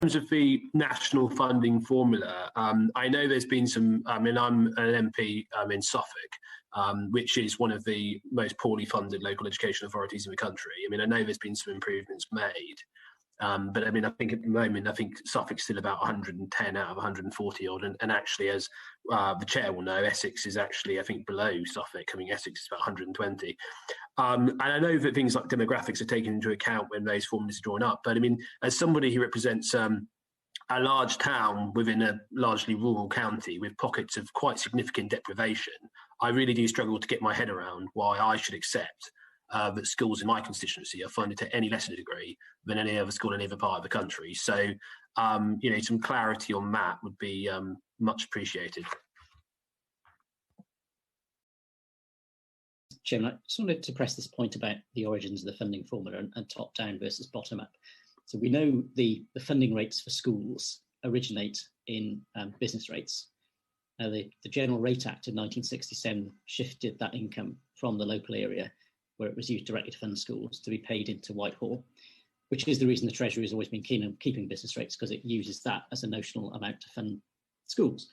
terms of the national funding formula, I know there's been some, I'm an MP in Suffolk, which is one of the most poorly funded local education authorities in the country. I know there's been some improvements made. But I think at the moment, Suffolk's still about 110 out of 140 odd. And actually, as the chair will know, Essex is actually, below Suffolk. Essex is about 120. And I know that things like demographics are taken into account when those formulas are drawn up. But as somebody who represents a large town within a largely rural county with pockets of quite significant deprivation, I really do struggle to get my head around why I should accept that schools in my constituency are funded to any lesser degree than any other school in any other part of the country. So, some clarity on that would be much appreciated. Chairman, I just wanted to press this point about the origins of the funding formula and top-down versus bottom-up. So we know the funding rates for schools originate in business rates. The General Rate Act of 1967 shifted that income from the local area, where it was used directly to fund schools, to be paid into Whitehall, which is the reason the Treasury has always been keen on keeping business rates, because it uses that as a notional amount to fund schools.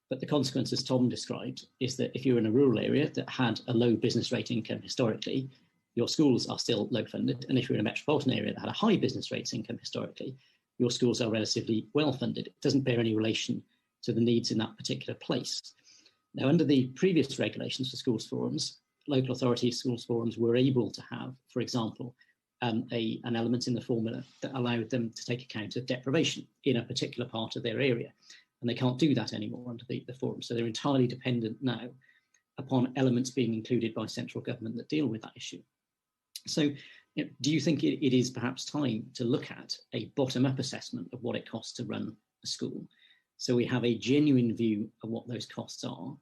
But the consequence, as Tom described, is that if you're in a rural area that had a low business rate income historically, your schools are still low funded. And if you're in a metropolitan area that had a high business rates income historically, your schools are relatively well funded. It doesn't bear any relation to the needs in that particular place. Now, under the previous regulations for schools forums, local authorities, schools forums were able to have, for example, an element in the formula that allowed them to take account of deprivation in a particular part of their area. And they can't do that anymore under the forum. So they're entirely dependent now upon elements being included by central government that deal with that issue. So do you think it is perhaps time to look at a bottom-up assessment of what it costs to run a school, so we have a genuine view of what those costs are?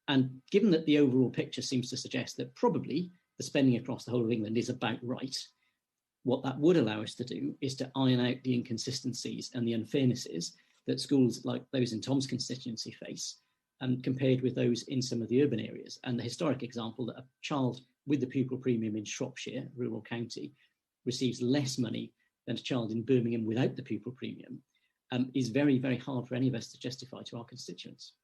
And given that the overall picture seems to suggest that probably the spending across the whole of England is about right, what that would allow us to do is to iron out the inconsistencies and the unfairnesses that schools like those in Tom's constituency face, compared with those in some of the urban areas. And the historic example that a child with the pupil premium in Shropshire, rural county, receives less money than a child in Birmingham without the pupil premium, is very, very hard for any of us to justify to our constituents.